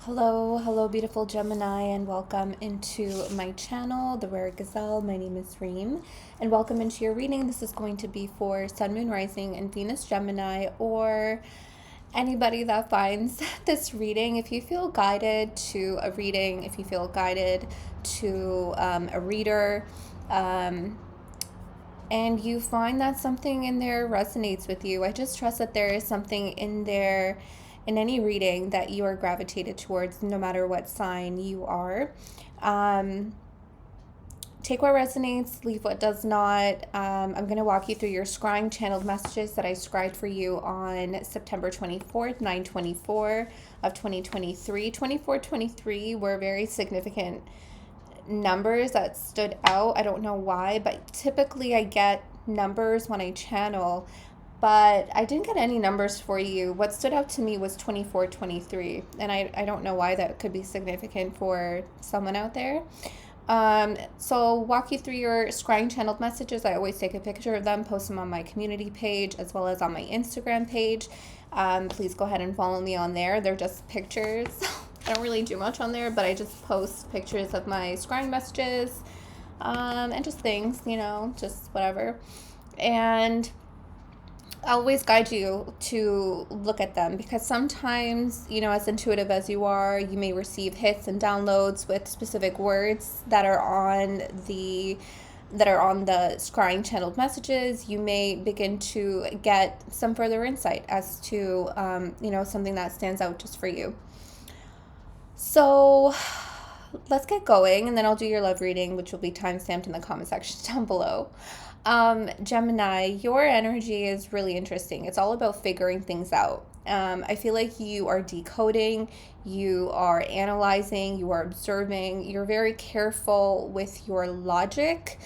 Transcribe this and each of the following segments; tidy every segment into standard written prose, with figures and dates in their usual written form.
Hello, beautiful Gemini, and welcome into my channel, The Rare Gazelle. My name is Reem, and welcome into your reading. This is going to be for Sun, Moon, Rising, and Venus Gemini, or anybody that finds this reading. If you feel guided to a reading, if you feel guided to a reader, and you find that something in there resonates with you, I just trust that there is something in there in any reading that you are gravitated towards, no matter what sign you are. Take what resonates, leave what does not. I'm going to walk you through your scrying channeled messages that I scribed for you on September 24th, 9/24 of 2023. 24-23 were very significant numbers that stood out. I don't know why, but typically I get numbers when I channel, but I didn't get any numbers for you. What stood out to me was 24-23, and I don't know why that could be significant for someone out there. So walk you through your scrying channeled messages. I always take a picture of them, post them on my community page as well as on my Instagram page. Please go ahead and follow me on there. They're just pictures. I don't really do much on there, but I just post pictures of my scrying messages, and just things, just whatever. And I always guide you to look at them, because sometimes, as intuitive as you are, you may receive hits and downloads with specific words that are on the scrying channeled messages. You may begin to get some further insight as to something that stands out just for you. So let's get going, and then I'll do your love reading, which will be timestamped in the comment section down below. Gemini, your energy is really interesting. It's all about figuring things out. I feel like you are decoding, you are analyzing, you are observing, you're very careful with your logic.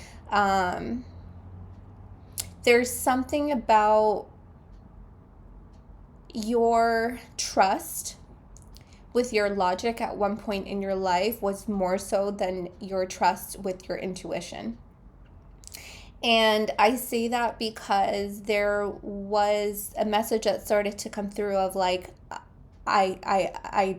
There's something about your trust with your logic at one point in your life was more so than your trust with your intuition. And I say that because there was a message that started to come through of like, I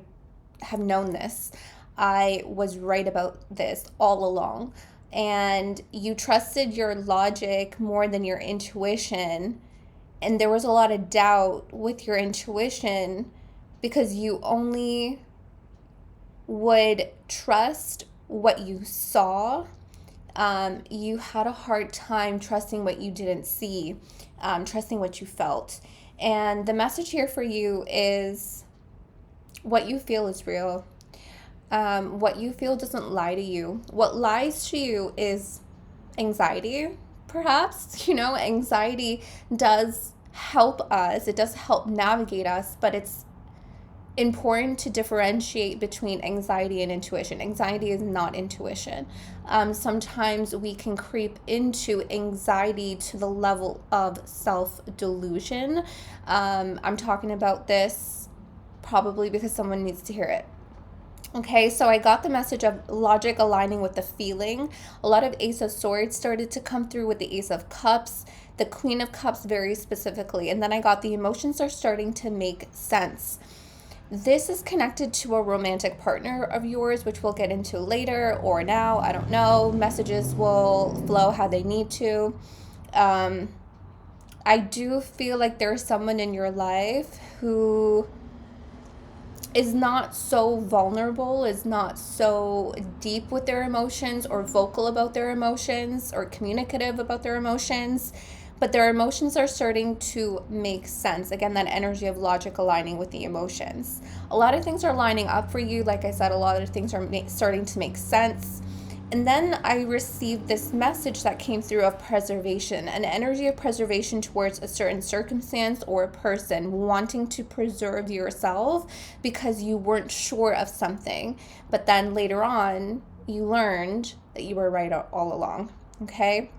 have known this. I was right about this all along. And you trusted your logic more than your intuition. And there was a lot of doubt with your intuition, because you only would trust what you saw. You had a hard time trusting what you didn't see, trusting what you felt. And the message here for you is what you feel is real. What you feel doesn't lie to you. What lies to you is anxiety, perhaps. Anxiety does help us. It does help navigate us, but it's important to differentiate between anxiety and intuition. Anxiety is not intuition. Sometimes we can creep into anxiety to the level of self-delusion. I'm talking about this probably because someone needs to hear it. Okay, so I got the message of logic aligning with the feeling. A lot of Ace of Swords started to come through with the Ace of Cups, the Queen of Cups very specifically. And then I got the emotions are starting to make sense. This is connected to a romantic partner of yours, which we'll get into later or now. I don't know. Messages will flow how they need to. I do feel like there's someone in your life who is not so vulnerable, is not so deep with their emotions or vocal about their emotions or communicative about their emotions, but their emotions are starting to make sense. Again, that energy of logic aligning with the emotions. A lot of things are lining up for you. Like I said, a lot of things are starting to make sense. And then I received this message that came through of preservation, an energy of preservation towards a certain circumstance or a person, wanting to preserve yourself because you weren't sure of something. But then later on, you learned that you were right all along. Okay?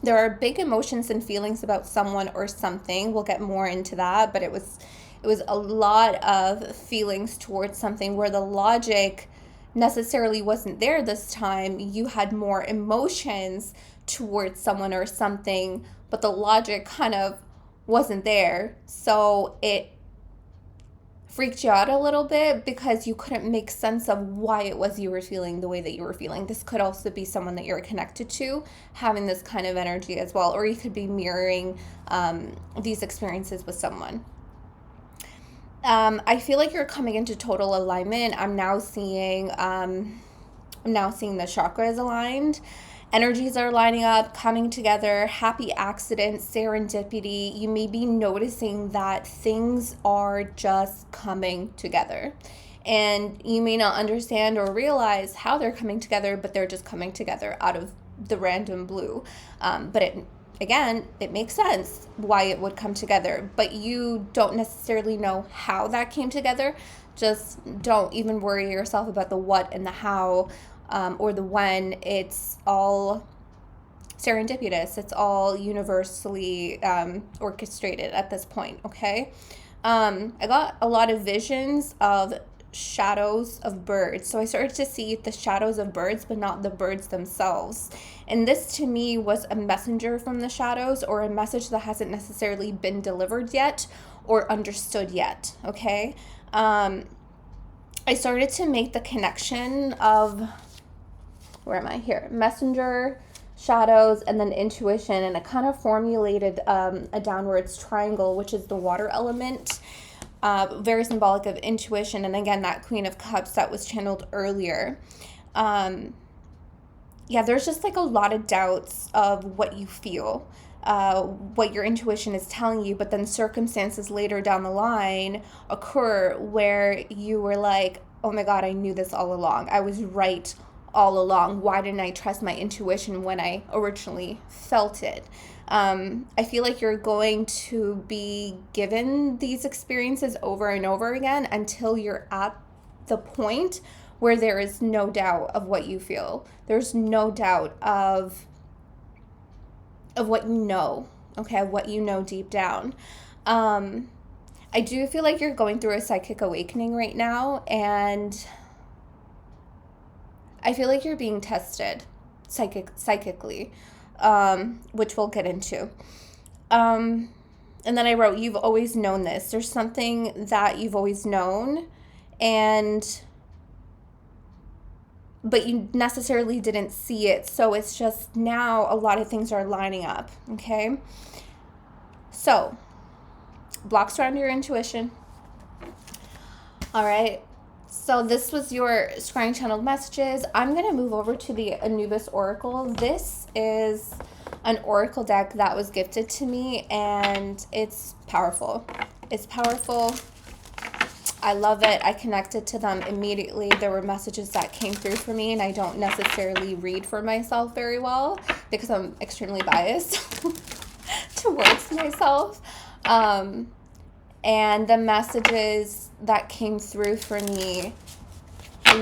There are big emotions and feelings about someone or something. We'll get more into that, but it was a lot of feelings towards something where the logic necessarily wasn't there this time. You had more emotions towards someone or something, but the logic kind of wasn't there. So it freaked you out a little bit because you couldn't make sense of why it was you were feeling the way that you were feeling. This could also be someone that you're connected to having this kind of energy as well, or you could be mirroring these experiences with someone. I feel like you're coming into total alignment. I'm now seeing the chakras aligned. Energies are lining up, coming together, happy accidents, serendipity. You may be noticing that things are just coming together. And you may not understand or realize how they're coming together, but they're just coming together out of the random blue. But it makes sense why it would come together, but you don't necessarily know how that came together. Just don't even worry yourself about the what and the how. Or the when. It's all serendipitous. It's all universally orchestrated at this point, okay? I got a lot of visions of shadows of birds. So I started to see the shadows of birds, but not the birds themselves. And this to me was a messenger from the shadows, or a message that hasn't necessarily been delivered yet or understood yet, okay? I started to make the connection of, where am I here? Messenger, shadows, and then intuition. And it kind of formulated a downwards triangle, which is the water element. Very symbolic of intuition. And again, that Queen of Cups that was channeled earlier. There's just like a lot of doubts of what you feel, what your intuition is telling you. But then circumstances later down the line occur where you were like, oh my God, I knew this all along. I was right all along. Why didn't I trust my intuition when I originally felt it? I feel like you're going to be given these experiences over and over again until you're at the point where there is no doubt of what you feel. There's no doubt of what you know, okay, what you know deep down. I do feel like you're going through a psychic awakening right now, and I feel like you're being tested psychically, which we'll get into. And then I wrote, you've always known this. There's something that you've always known, but you necessarily didn't see it. So it's just now a lot of things are lining up, okay? So, blocks around your intuition. All right. So this was your scrying channeled messages. I'm going to move over to the Anubis Oracle. This is an oracle deck that was gifted to me, and it's powerful. It's powerful. I love it. I connected to them immediately. There were messages that came through for me, and I don't necessarily read for myself very well because I'm extremely biased towards myself. And the messages that came through for me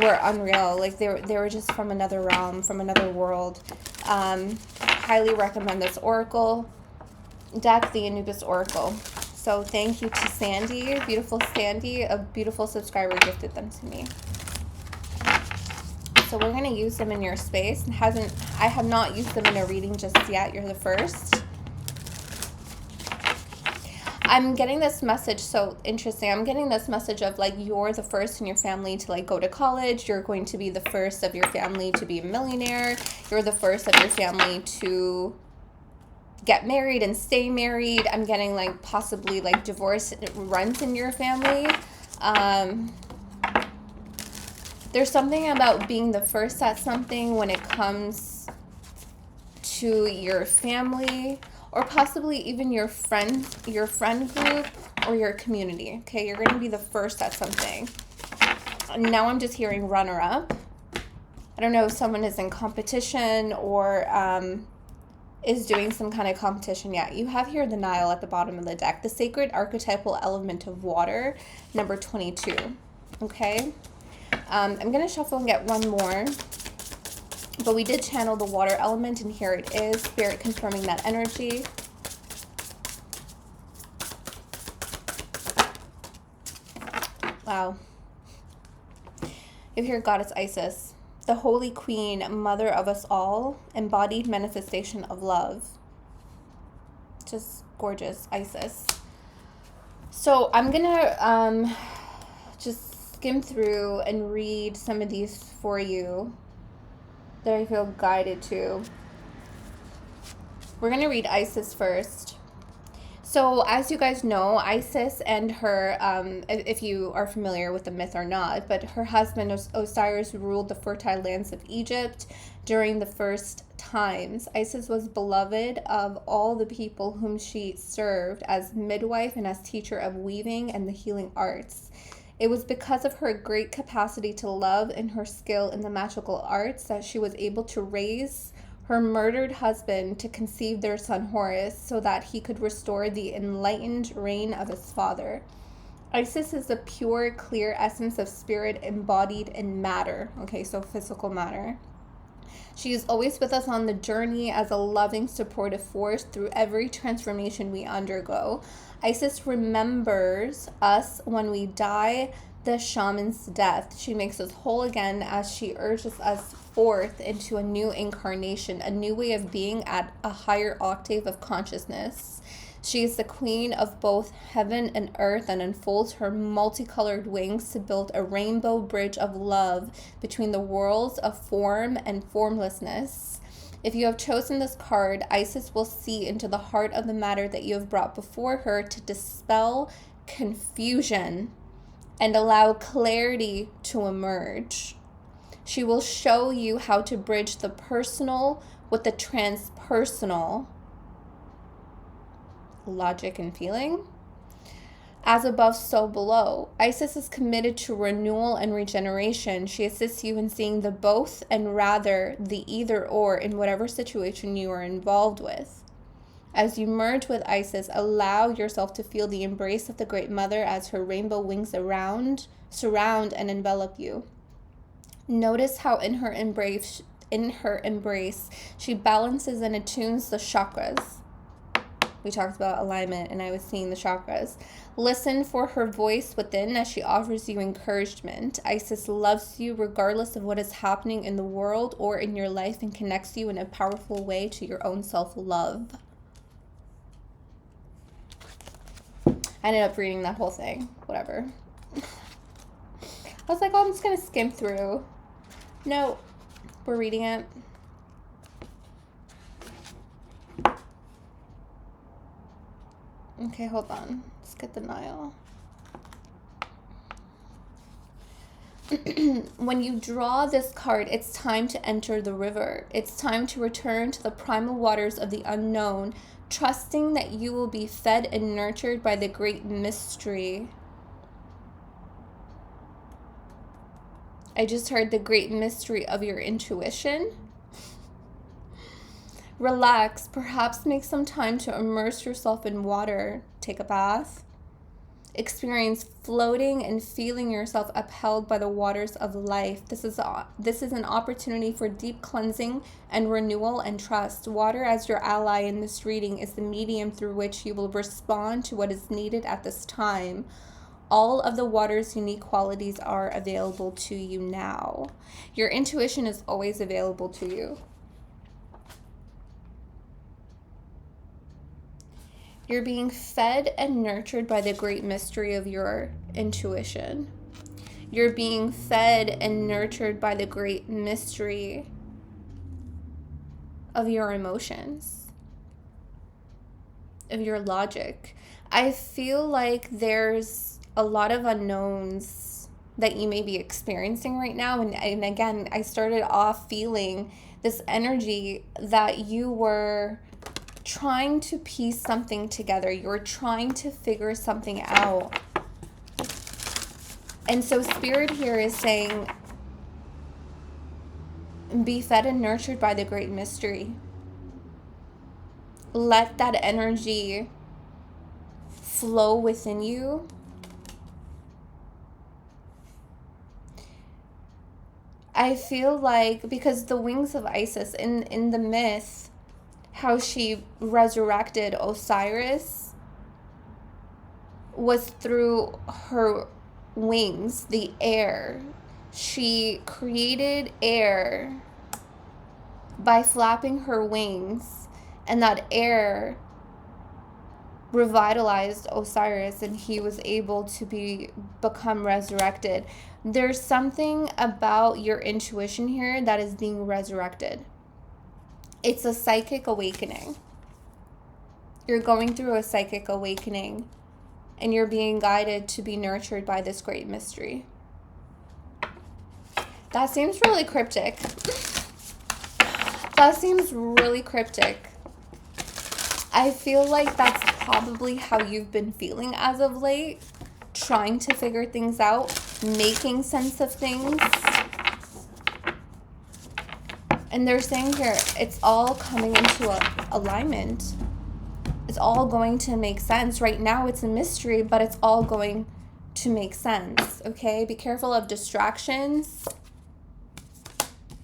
were unreal. Like they were just from another realm, from another world. Highly recommend this oracle deck, the Anubis Oracle. So thank you to Sandy, beautiful Sandy, a beautiful subscriber gifted them to me. So we're going to use them in your space. I have not used them in a reading just yet. You're the first. I'm getting this message, so interesting. I'm getting this message of like you're the first in your family to like go to college. You're going to be the first of your family to be a millionaire. You're the first of your family to get married and stay married. I'm getting like possibly like divorce runs in your family. There's something about being the first at something when it comes to your family, or possibly even your friend group or your community. Okay, you're going to be the first at something. Now I'm just hearing runner-up. I don't know if someone is in competition or is doing some kind of competition yet. You have here the Nile at the bottom of the deck, the sacred archetypal element of water, number 22. Okay, I'm going to shuffle and get one more. But we did channel the water element, and here it is. Spirit confirming that energy. Wow. You hear Goddess Isis, the Holy Queen, Mother of us all, embodied manifestation of love. Just gorgeous, Isis. So I'm going to skim through and read some of these for you that I feel guided to. We're going to read Isis first. So, as you guys know, Isis and her, if you are familiar with the myth or not, but her husband Osiris ruled the fertile lands of Egypt during the first times. Isis was beloved of all the people whom she served as midwife and as teacher of weaving and the healing arts. It was because of her great capacity to love and her skill in the magical arts that she was able to raise her murdered husband to conceive their son Horus so that he could restore the enlightened reign of his father. Isis is the pure, clear essence of spirit embodied in matter. Okay, so physical matter. She is always with us on the journey as a loving, supportive force through every transformation we undergo. Isis remembers us when we die the shaman's death. She makes us whole again as she urges us forth into a new incarnation, a new way of being at a higher octave of consciousness. She is the queen of both heaven and earth and unfolds her multicolored wings to build a rainbow bridge of love between the worlds of form and formlessness. If you have chosen this card, Isis will see into the heart of the matter that you have brought before her to dispel confusion and allow clarity to emerge. She will show you how to bridge the personal with the transpersonal, logic and feeling. As above, so below. Isis is committed to renewal and regeneration. She assists you in seeing the both and rather the either or in whatever situation you are involved with. As you merge with Isis, allow yourself to feel the embrace of the Great Mother as her rainbow wings surround and envelop you. Notice how in her embrace, she balances and attunes the chakras. We talked about alignment, and I was seeing the chakras. Listen for her voice within as she offers you encouragement. Isis loves you regardless of what is happening in the world or in your life and connects you in a powerful way to your own self-love. I ended up reading that whole thing. Whatever. I was like, oh, I'm just going to skim through. No, we're reading it. Okay, hold on. Let's get the Nile. When you draw this card, it's time to enter the river. It's time to return to the primal waters of the unknown, trusting that you will be fed and nurtured by the great mystery. I just heard the great mystery of your intuition. Relax, perhaps make some time to immerse yourself in water, take a bath. Experience floating and feeling yourself upheld by the waters of life. This is an opportunity for deep cleansing and renewal and trust. Water as your ally in this reading is the medium through which you will respond to what is needed at this time. All of the water's unique qualities are available to you now. Your intuition is always available to you. You're being fed and nurtured by the great mystery of your intuition. You're being fed and nurtured by the great mystery of your emotions, of your logic. I feel like there's a lot of unknowns that you may be experiencing right now. And again, I started off feeling this energy that you were trying to piece something together. You're trying to figure something out. And so Spirit here is saying, be fed and nurtured by the great mystery. Let that energy flow within you. I feel like, because the wings of Isis in the myth, how she resurrected Osiris was through her wings, the air. She created air by flapping her wings, and that air revitalized Osiris, and he was able to become resurrected. There's something about your intuition here that is being resurrected. It's a psychic awakening. You're going through a psychic awakening, and you're being guided to be nurtured by this great mystery. That seems really cryptic. That seems really cryptic. I feel like that's probably how you've been feeling as of late, trying to figure things out, making sense of things. And they're saying here, it's all coming into alignment. It's all going to make sense. Right now it's a mystery, but it's all going to make sense, okay? Be careful of distractions.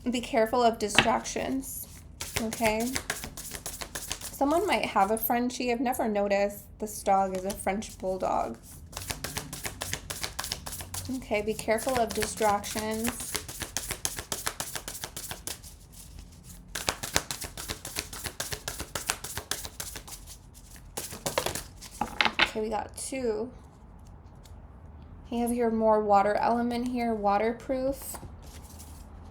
Be careful of distractions, okay? Someone might have a Frenchie. I've never noticed this dog is a French bulldog. Okay, be careful of distractions. Okay, we got 2. You have your more water element here, waterproof.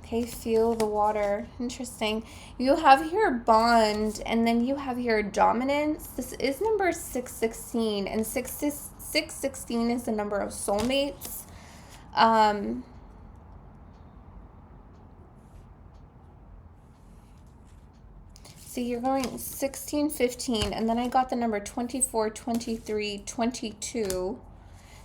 Okay, feel the water. Interesting. You have here bond, and then you have here dominance. This is number 616, and 616 is the number of soulmates. See, you're going 16, 15, and then I got the number 24, 23, 22.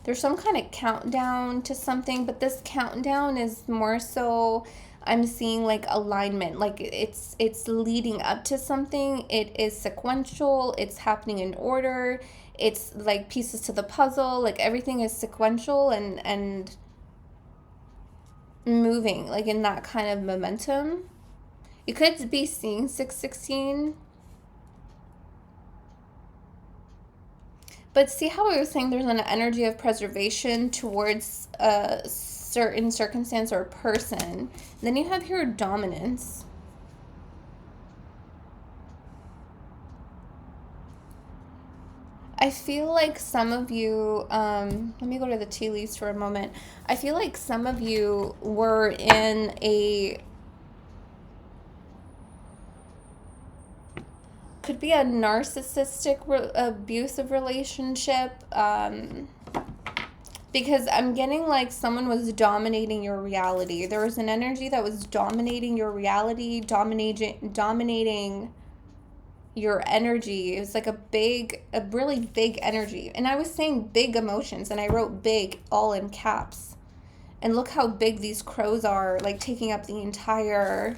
There's some kind of countdown to something, but this countdown is more so, I'm seeing like alignment, like it's leading up to something. It is sequential, it's happening in order, it's like pieces to the puzzle, like everything is sequential and moving, like in that kind of momentum. You could be seeing 616. But see how I was saying there's an energy of preservation towards a certain circumstance or person. Then you have your dominance. I feel like some of you, let me go to the tea leaves for a moment. I feel like some of you were in a, could be a narcissistic, abusive relationship, because I'm getting like someone was dominating your reality. There was an energy that was dominating your reality, dominating your energy. It was like a really big energy. And I was saying big emotions, and I wrote big all in caps. And look how big these crows are, like taking up the entire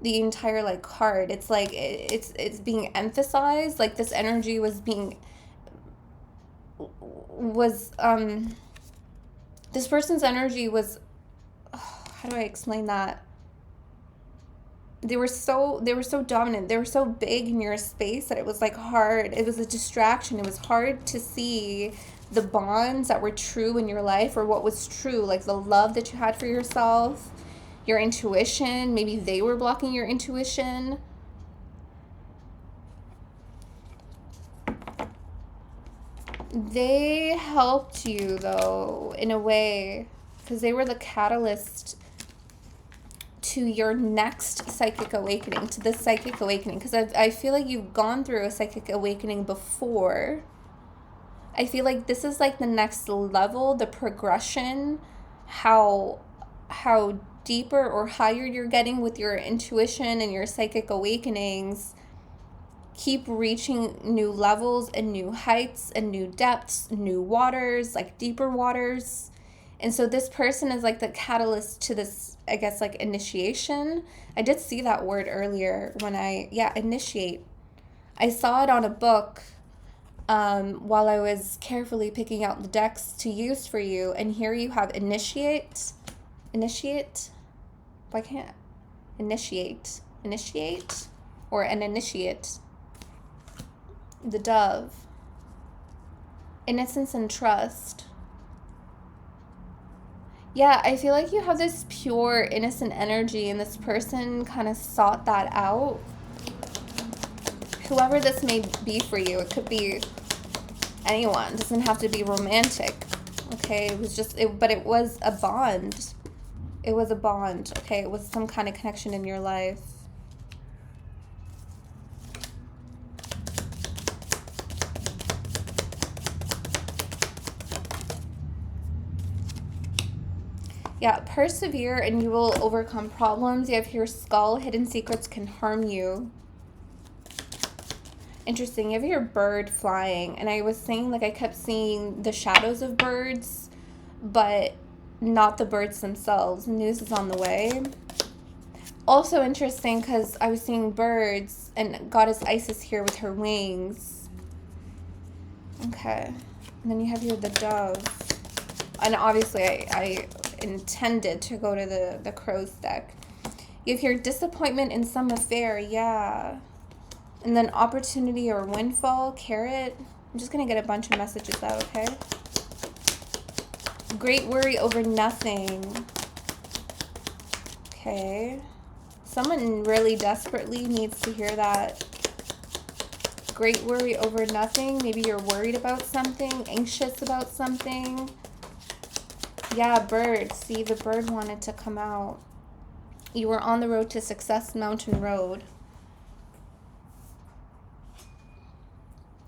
like card. It's like it's being emphasized, like this energy was this person's energy was, how do I explain that? They were so dominant, they were so big in your space that it was like hard, it was a distraction, it was hard to see the bonds that were true in your life, or what was true, like the love that you had for yourself, your intuition. Maybe they were blocking your intuition. They helped you though, in a way, because they were the catalyst to your next psychic awakening, to this psychic awakening, because I feel like you've gone through a psychic awakening before. I feel like this is like the next level, the progression, how deeper or higher you're getting with your intuition and your psychic awakenings. Keep reaching new levels and new heights and new depths, new waters, like deeper waters. And so this person is like the catalyst to this, I guess, like initiation. I did see that word earlier when initiate. I saw it on a book while I was carefully picking out the decks to use for you. And here you have initiate. Why can't initiate or an initiate? The dove, innocence and trust. Yeah, I feel like you have this pure, innocent energy, and this person kind of sought that out. whoever this may be for you. It could be anyone. It doesn't have to be romantic. Okay, it was just, but it was a bond. It was a bond, okay? It was some kind of connection in your life. Yeah, persevere and you will overcome problems. You have your skull. Hidden secrets can harm you. Interesting. You have your bird flying. And I was saying, like, I kept seeing the shadows of birds, but not the birds themselves. News is on the way. Also interesting because I was seeing birds and Goddess Isis here with her wings. Okay. And then you have here the dove. And obviously I intended to go to the crow's deck. You have your disappointment in some affair, yeah. And then opportunity or windfall, carrot. I'm just going to get a bunch of messages out, okay? Great worry over nothing. Okay. Someone really desperately needs to hear that. Great worry over nothing. Maybe you're worried about something, anxious about something. Yeah, bird. See, the bird wanted to come out. You were on the road to success, mountain road.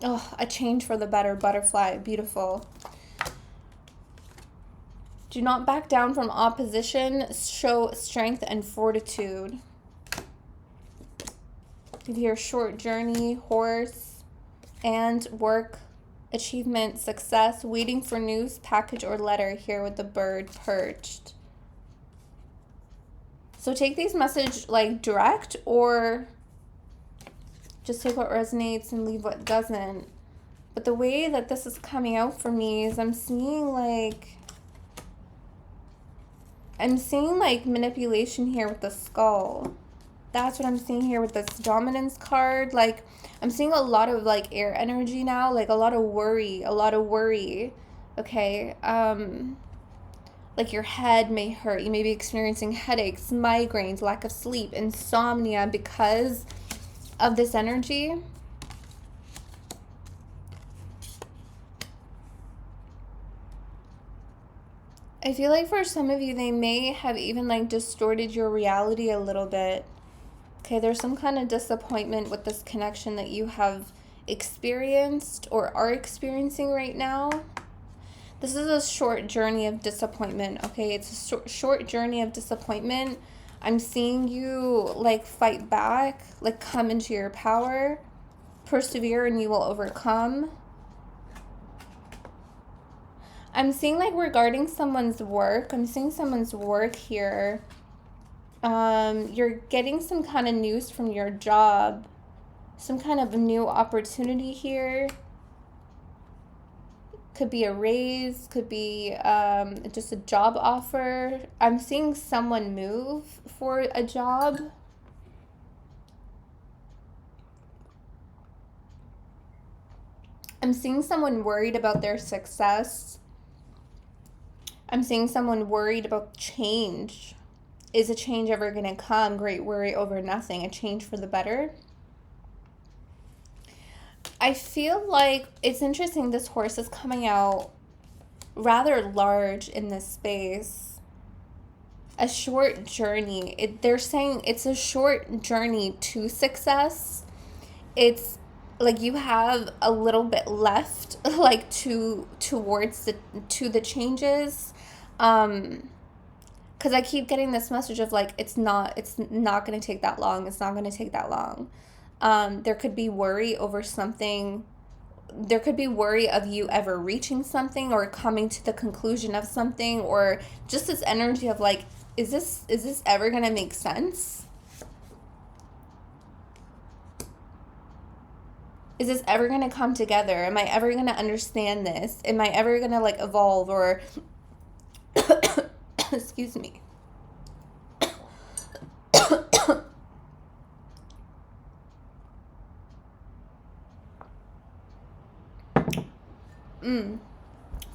Oh, a change for the better, butterfly. Beautiful. Do not back down from opposition. Show strength and fortitude. You hear short journey, horse, and work, achievement, success, waiting for news, package, or letter here with the bird perched. So take these messages like direct or just take what resonates and leave what doesn't. But the way that this is coming out for me is I'm seeing like manipulation here with the skull. That's what I'm seeing here with this dominance card. Like, I'm seeing a lot of, like, air energy now. Like, a lot of worry. Okay? Like, your head may hurt. You may be experiencing headaches, migraines, lack of sleep, insomnia because of this energy. I feel like for some of you, they may have even, like, distorted your reality a little bit. Okay, there's some kind of disappointment with this connection that you have experienced or are experiencing right now. This is a short journey of disappointment, okay? It's a short journey of disappointment. I'm seeing you, like, fight back, like, come into your power, persevere, and you will overcome. I'm seeing, like, regarding someone's work, I'm seeing someone's work here. You're getting some kind of news from your job, some kind of new opportunity here. Could be a raise, could be just a job offer. I'm seeing someone move for a job. I'm seeing someone worried about their success. I'm seeing someone worried about change. Is a change ever going to come? Great worry over nothing. A change for the better. I feel like it's interesting. This horse is coming out rather large in this space. A short journey. They're saying it's a short journey to success. It's like you have a little bit left, like towards the changes. Because I keep getting this message of like, it's not going to take that long. It's not going to take that long. There could be worry over something. There could be worry of you ever reaching something or coming to the conclusion of something, or just this energy of like, is this ever going to make sense? Is this ever going to come together? Am I ever going to understand this? Am I ever going to like evolve or excuse me.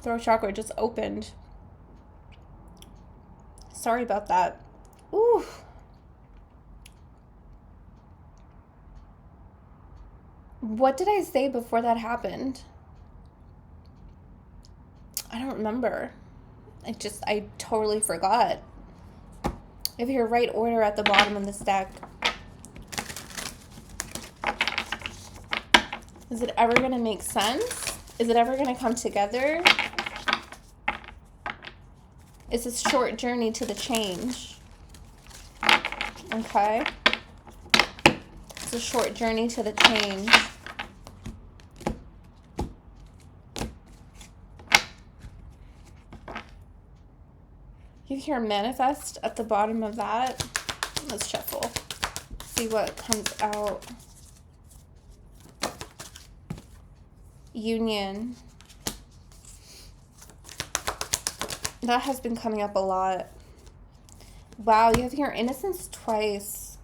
Throat chakra just opened. Sorry about that. Ooh. What did I say before that happened? I don't remember. I totally forgot. If you're right order at the bottom of this deck. Is it ever going to make sense? Is it ever going to come together? It's a short journey to the change. Okay? It's a short journey to the change. You hear manifest at the bottom of that. Let's shuffle. See what comes out. Union. That has been coming up a lot. Wow, you have your innocence twice.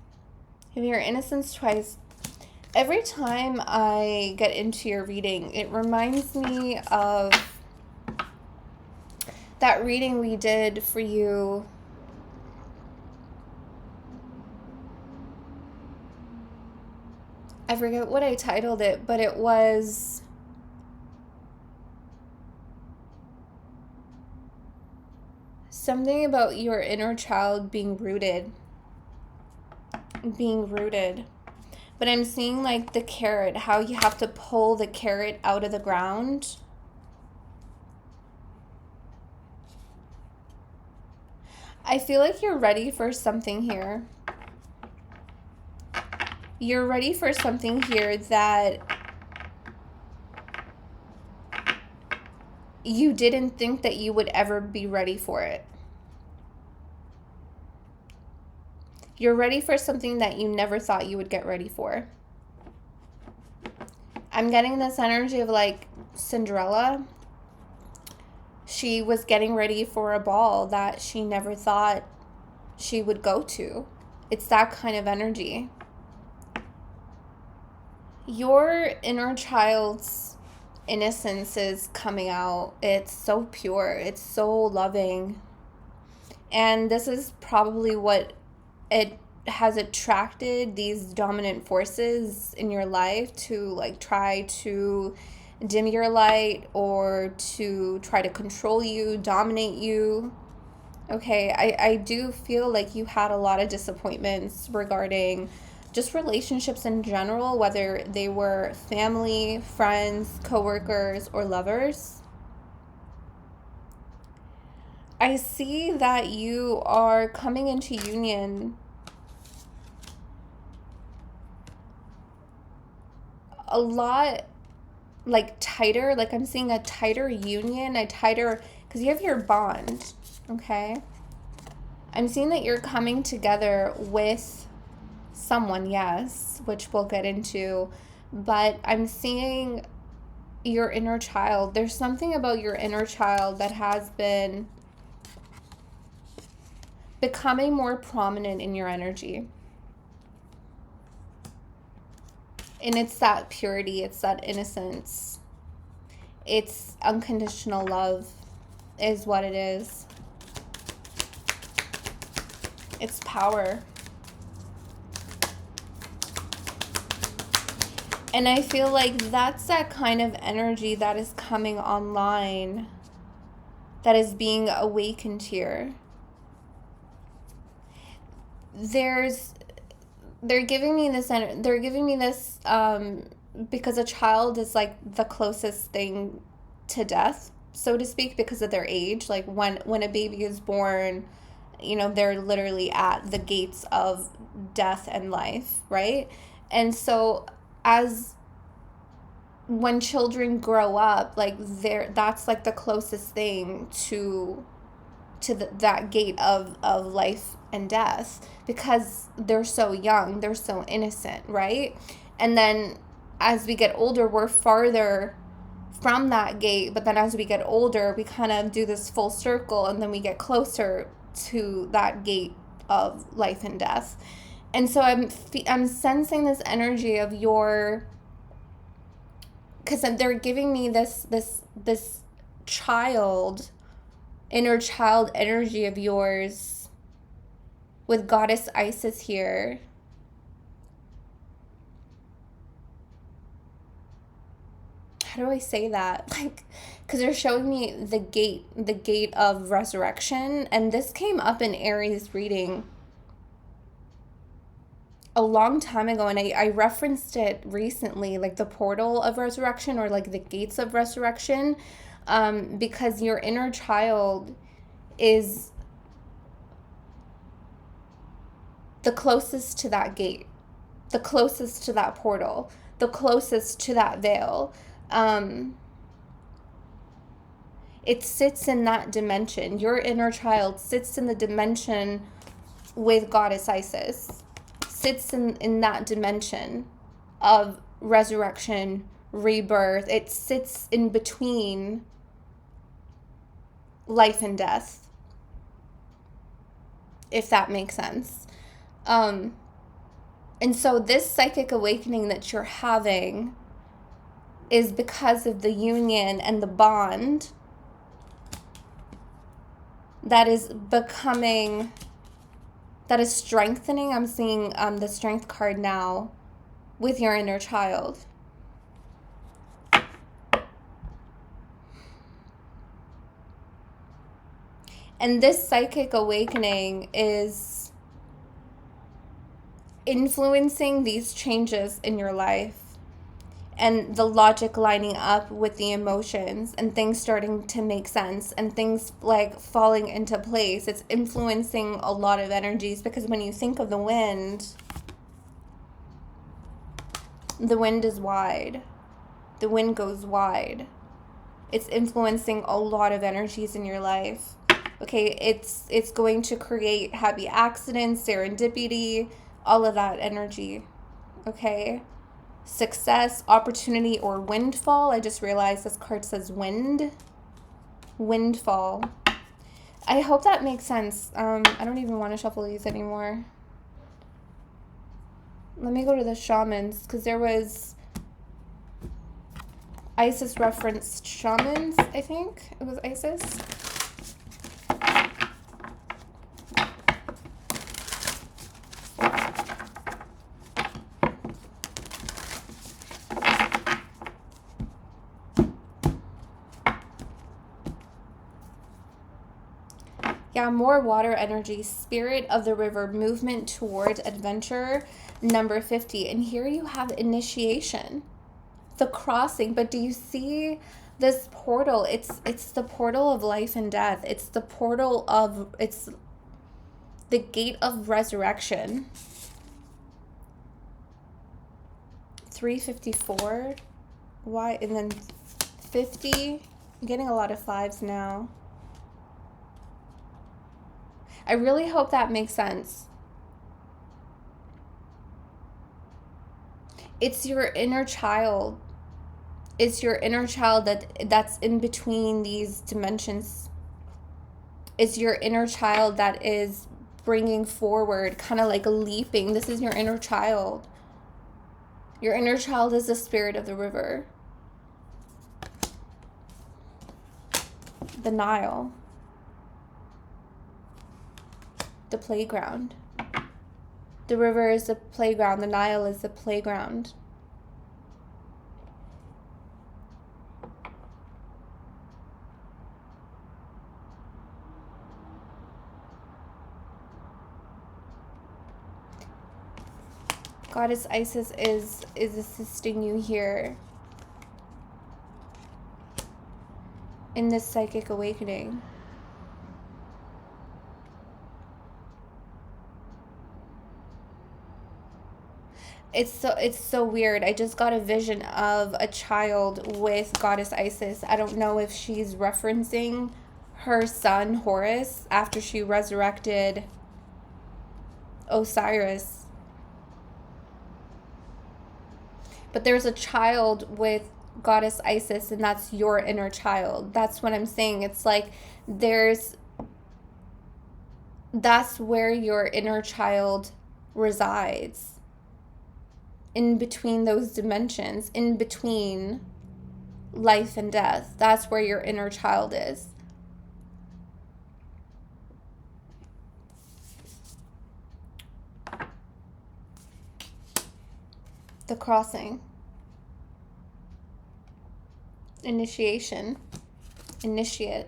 You have your innocence twice. Every time I get into your reading, it reminds me of that reading we did for you. I forget what I titled it, but it was something about your inner child being rooted. But I'm seeing like the carrot, how you have to pull the carrot out of the ground. I feel like you're ready for something here. You're ready for something here that you didn't think that you would ever be ready for it. You're ready for something that you never thought you would get ready for. I'm getting this energy of like Cinderella. She was getting ready for a ball that she never thought she would go to. It's that kind of energy. Your inner child's innocence is coming out. It's so pure. It's so loving. And this is probably what it has attracted these dominant forces in your life to like try to dim your light or to try to control you, dominate you. Okay, I do feel like you had a lot of disappointments regarding just relationships in general, whether they were family, friends, coworkers, or lovers. I see that you are coming into union a lot like tighter, like I'm seeing a tighter union, because you have your bond, okay? I'm seeing that you're coming together with someone, yes, which we'll get into, but I'm seeing your inner child. There's something about your inner child that has been becoming more prominent in your energy. And it's that purity, it's that innocence. It's unconditional love is what it is. It's power. And I feel like that's that kind of energy that is coming online, that is being awakened here. They're giving me this because a child is like the closest thing to death, so to speak, because of their age. Like when a baby is born, you know, they're literally at the gates of death and life, right? And so as when children grow up, like that's like the closest thing to that gate of life and death, because they're so young, they're so innocent, right? And then as we get older, we're farther from that gate, but then as we get older, we kind of do this full circle, and then we get closer to that gate of life and death. And so I'm sensing this energy of your, because they're giving me this child, inner child energy of yours with Goddess Isis here. how do I say that? Like, because they're showing me the gate of resurrection. And this came up in Aries reading a long time ago, and I referenced it recently, like the portal of resurrection, or like the gates of resurrection, because your inner child is the closest to that gate, the closest to that portal, the closest to that veil. It sits in that dimension. Your inner child sits in the dimension with Goddess Isis, sits in that dimension of resurrection, rebirth. It sits in between life and death, if that makes sense. And so this psychic awakening that you're having is because of the union and the bond that is becoming, that is strengthening. I'm seeing the Strength card now with your inner child. And this psychic awakening is influencing these changes in your life, and the logic lining up with the emotions, and things starting to make sense, and things like falling into place. It's influencing a lot of energies, because when you think of the wind is wide. The wind goes wide. It's influencing a lot of energies in your life. Okay, it's going to create happy accidents, serendipity, all of that energy. Okay? Success, opportunity, or windfall. I just realized this card says windfall. I hope that makes sense. I don't even want to shuffle these anymore. Let me go to the shamans, because there was Isis referenced shamans. I think it was Isis. Yeah, more water energy, spirit of the river, movement towards adventure, number 50. And here you have initiation, the crossing. But do you see this portal? It's the portal of life and death. It's the portal of, it's the gate of resurrection. 354. Why? And then 50. I'm getting a lot of fives now. I really hope that makes sense. It's your inner child. It's your inner child that's in between these dimensions. It's your inner child that is bringing forward, kind of like leaping. This is your inner child. Your inner child is the spirit of the river. The Nile. The playground. The river is the playground. The Nile is the playground. Goddess Isis is assisting you here in this psychic awakening. It's so weird. I just got a vision of a child with Goddess Isis. I don't know if she's referencing her son Horus after she resurrected Osiris. But there's a child with Goddess Isis, and that's your inner child. That's what I'm saying. It's like that's where your inner child resides. In between those dimensions, in between life and death. That's where your inner child is. The crossing. Initiation. Initiate.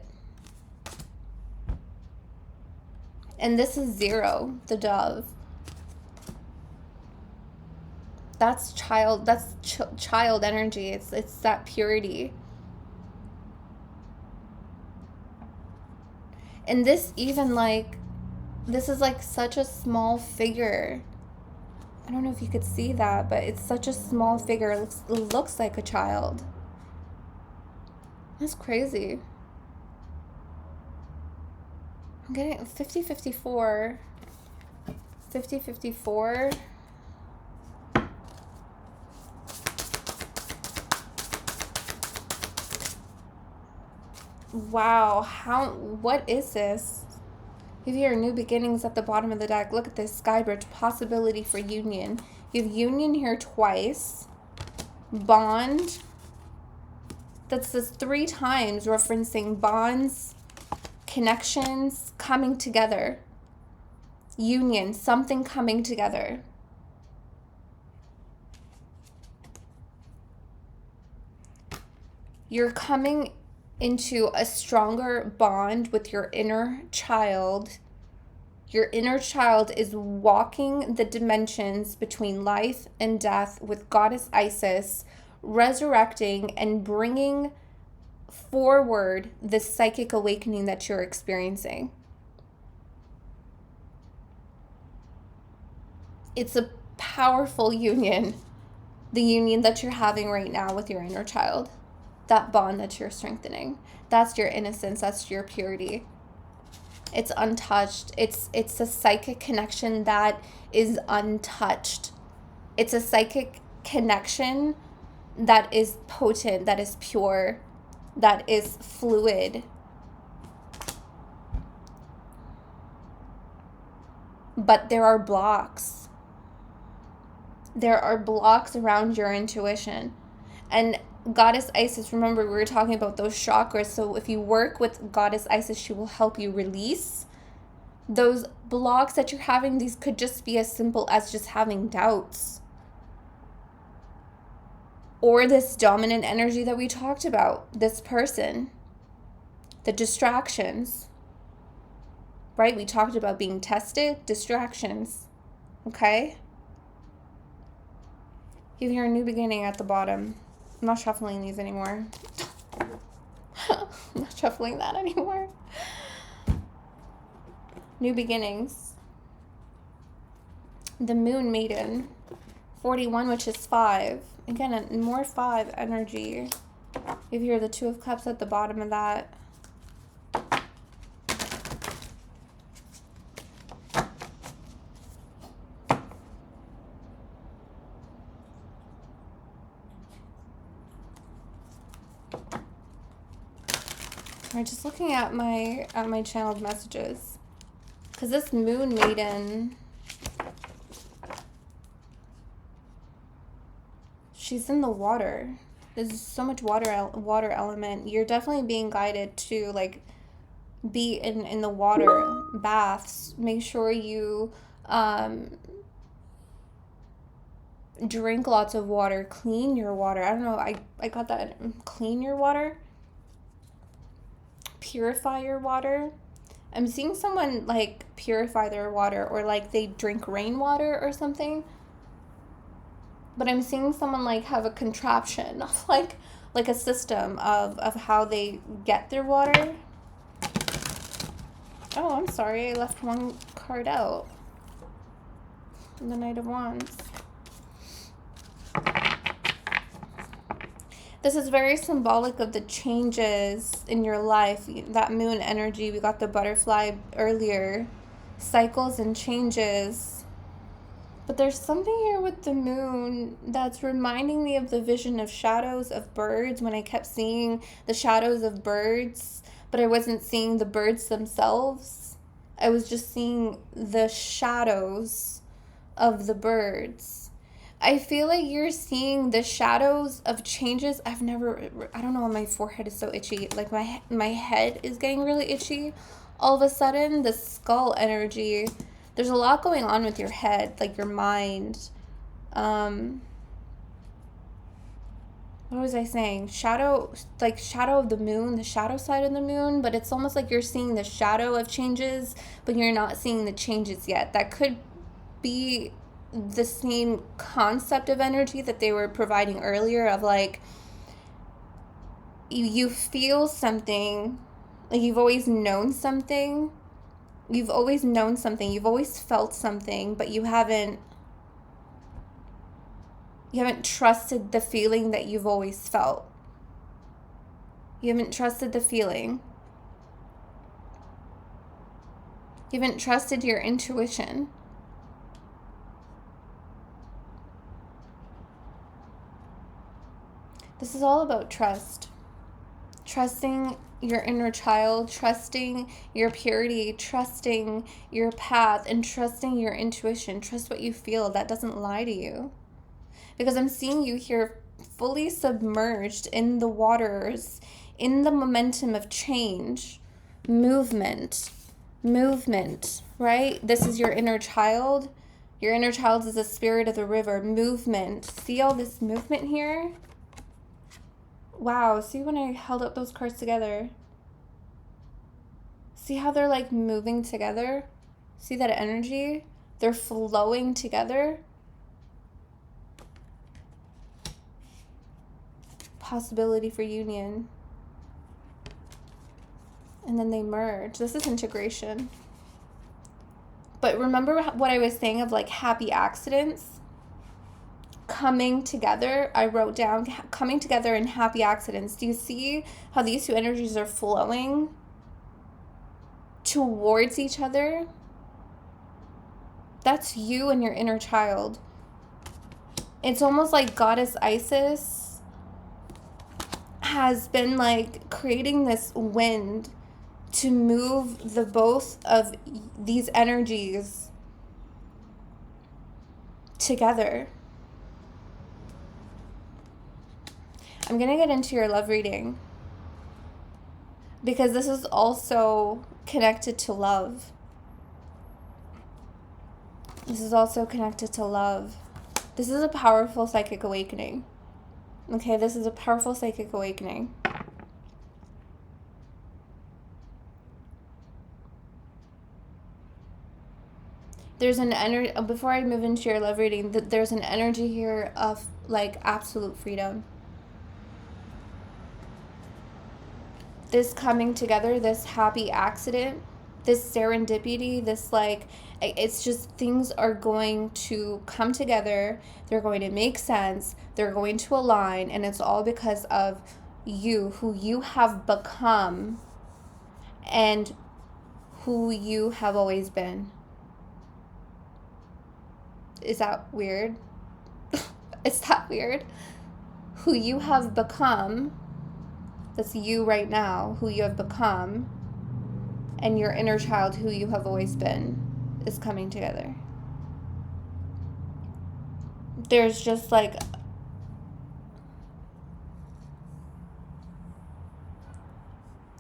And this is 0, the dove. That's child energy. It's that purity. And this even like, this is like such a small figure. I don't know if you could see that, but it's such a small figure. It looks like a child. That's crazy. I'm getting 50-54. 50-54. Wow, what is this? You have your new beginnings at the bottom of the deck. Look at this, Skybridge, possibility for union. You have union here twice. Bond. That's this 3 times, referencing bonds, connections, coming together. Union, something coming together. You're coming into a stronger bond with your inner child. Your inner child is walking the dimensions between life and death with Goddess Isis, resurrecting and bringing forward the psychic awakening that you're experiencing. It's a powerful union, the union that you're having right now with your inner child. That bond that you're strengthening. That's your innocence. That's your purity. It's untouched. It's a psychic connection that is untouched. It's a psychic connection that is potent, that is pure, that is fluid. But there are blocks. There are blocks around your intuition. And Goddess Isis, remember we were talking about those chakras, so if you work with Goddess Isis, she will help you release those blocks that you're having. These could just be as simple as just having doubts, or this dominant energy that we talked about, this person, the distractions, right? We talked about being tested, distractions, okay? You hear a new beginning at the bottom. I'm not shuffling these anymore. I'm not shuffling that anymore. New beginnings. The Moon Maiden. 41, which is 5. Again, more 5 energy. You hear the 2 of Cups at the bottom of that. We're just looking at my channeled messages, because this Moon Maiden, she's in the water. There's so much water element. You're definitely being guided to like be in the water, baths. Make sure you drink lots of water, clean your water. I don't know, I got that. Clean your water. Purify your water. I'm seeing someone like purify their water, or like they drink rainwater or something. But I'm seeing someone like have a contraption, like a system of how they get their water. Oh, I'm sorry, I left one card out. The Knight of Wands. This is very symbolic of the changes in your life. That moon energy, we got the butterfly earlier. Cycles and changes. But there's something here with the moon that's reminding me of the vision of shadows of birds, when I kept seeing the shadows of birds, but I wasn't seeing the birds themselves. I was just seeing the shadows of the birds. I feel like you're seeing the shadows of changes. I don't know why my forehead is so itchy. Like my head is getting really itchy. All of a sudden, the skull energy, there's a lot going on with your head, like your mind. what was I saying? Shadow, like shadow of the moon, the shadow side of the moon, but it's almost like you're seeing the shadow of changes, but you're not seeing the changes yet. That could be the same concept of energy that they were providing earlier of like, you feel something, like you've always known something. You've always known something. You've always felt something, but you haven't trusted the feeling that you've always felt. You haven't trusted the feeling. You haven't trusted your intuition. This is all about trust. Trusting your inner child, trusting your purity, trusting your path, and trusting your intuition. Trust what you feel. That doesn't lie to you. Because I'm seeing you here fully submerged in the waters, in the momentum of change, movement, right? This is your inner child. Your inner child is the spirit of the river, movement. See all this movement here? Wow, see when I held up those cards together? See how they're like moving together? See that energy? They're flowing together. Possibility for union. And then they merge. This is integration. But remember what I was saying of like happy accidents? Coming together, I wrote down coming together in happy accidents. Do you see how these two energies are flowing towards each other? That's you and your inner child. It's almost like Goddess Isis has been like creating this wind to move the both of these energies together. I'm going to get into your love reading because this is also connected to love. This is also connected to love. This is a powerful psychic awakening. Okay, this is a powerful psychic awakening. There's an energy, before I move into your love reading, there's an energy here of like absolute freedom. This coming together, this happy accident, this serendipity, this like, it's just things are going to come together. They're going to make sense. They're going to align. And it's all because of you, who you have become and who you have always been. Is that weird? Is that weird? Who you have become, that's you right now, who you have become, and your inner child, who you have always been, is coming together. There's just like,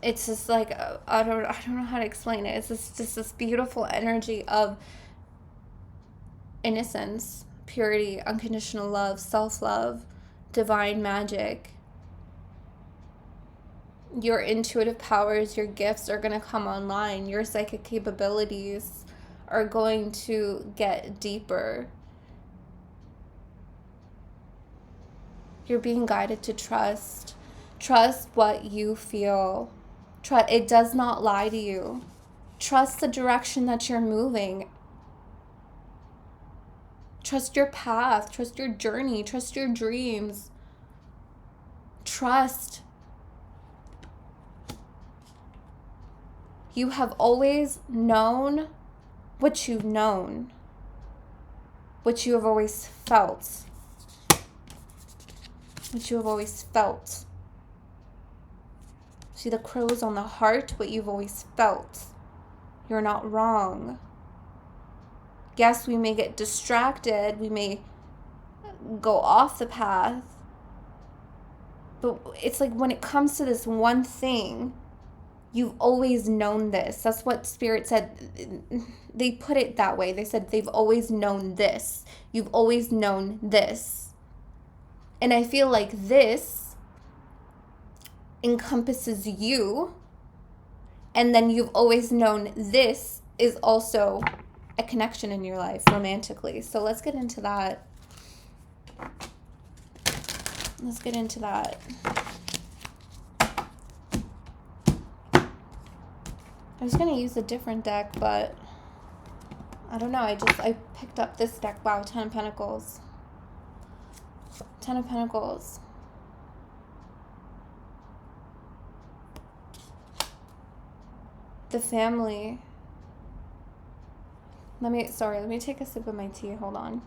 it's just like, I don't know how to explain it. It's just this beautiful energy of innocence, purity, unconditional love, self-love, divine magic. Your intuitive powers, your gifts are going to come online. Your psychic capabilities are going to get deeper. You're being guided to trust. Trust what you feel. It does not lie to you. Trust the direction that you're moving. Trust your path. Trust your journey. Trust your dreams. Trust. You have always known what you've known. What you have always felt. What you have always felt. See the crows on the heart? What you've always felt. You're not wrong. Yes, we may get distracted. We may go off the path. But it's like when it comes to this one thing, you've always known this. That's what Spirit said. They put it that way. They said they've always known this. You've always known this. And I feel like this encompasses you, and then you've always known this is also a connection in your life romantically. So let's get into that. Let's get into that. I was going to use a different deck, but I don't know. I picked up this deck. Wow, 10 of Pentacles. 10 of Pentacles. The family. Let me take a sip of my tea. Hold on.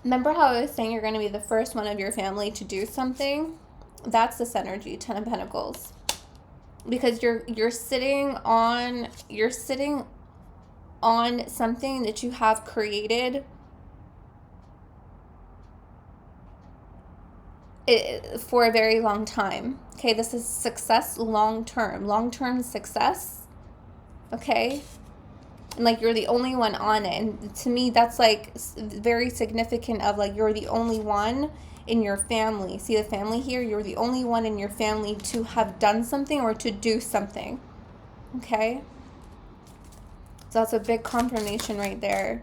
Remember how I was saying you're going to be the first one of your family to do something? That's this energy, 10 of Pentacles. Because you're sitting on something that you have created for a very long time. Okay, this is success long-term success. Okay? And like you're the only one on it. And to me, that's like very significant of like you're the only one in your family. See the family here? You're the only one in your family to have done something or to do something. Okay? So that's a big confirmation right there.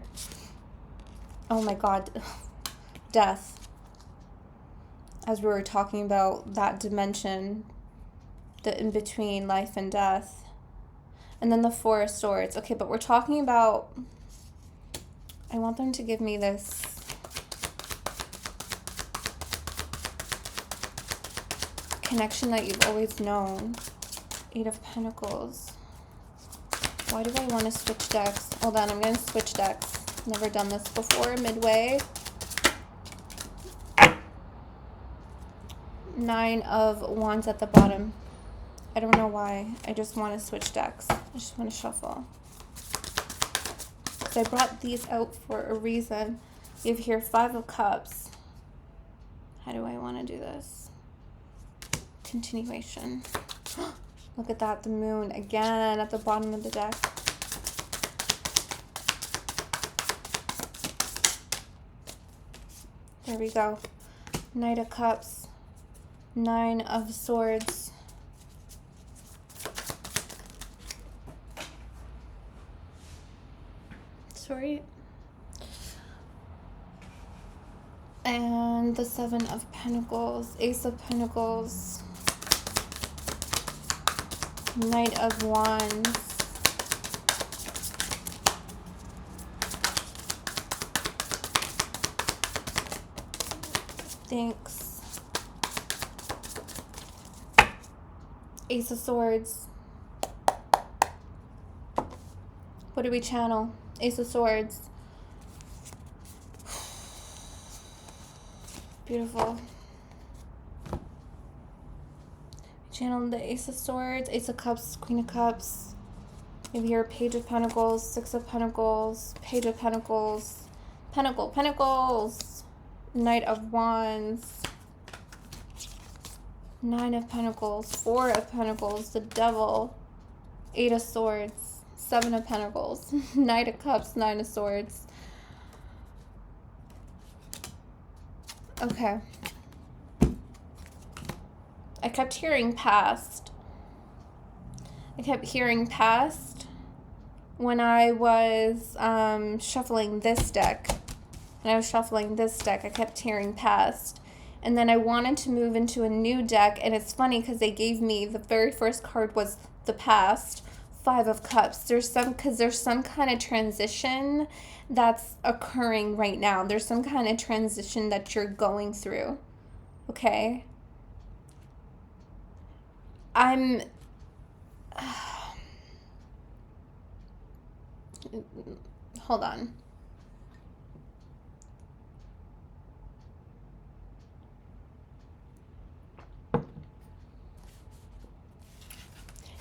Oh my God. Death. As we were talking about that dimension, the in between life and death. And then the Four of Swords. Okay, but we're talking about, I want them to give me this connection that you've always known. Eight of Pentacles. Why do I want to switch decks? Hold on, I'm going to switch decks. Never done this before. Midway. Nine of Wands at the bottom. I don't know why. I just want to switch decks. I just want to shuffle. So I brought these out for a reason. You have here Five of Cups. How do I want to do this? Continuation. Look at that. The Moon again at the bottom of the deck. There we go. Knight of Cups. Nine of Swords. Sorry. And the Seven of Pentacles. Ace of Pentacles. Knight of Wands. Thanks. Ace of Swords. What do we channel? Ace of Swords. Beautiful. Channel the Ace of Swords, Ace of Cups, Queen of Cups. Maybe here Page of Pentacles, Six of Pentacles, Page of Pentacles, Pentacles, Knight of Wands, Nine of Pentacles, Four of Pentacles, the Devil, Eight of Swords, Seven of Pentacles, Knight of Cups, Nine of Swords. Okay. I kept hearing past. I kept hearing past when I was shuffling this deck. When I was shuffling this deck, I kept hearing past. And then I wanted to move into a new deck. And it's funny because they gave me, the very first card was the past. Five of Cups. There's some kind of transition that's occurring right now. There's some kind of transition that you're going through. Okay? Hold on.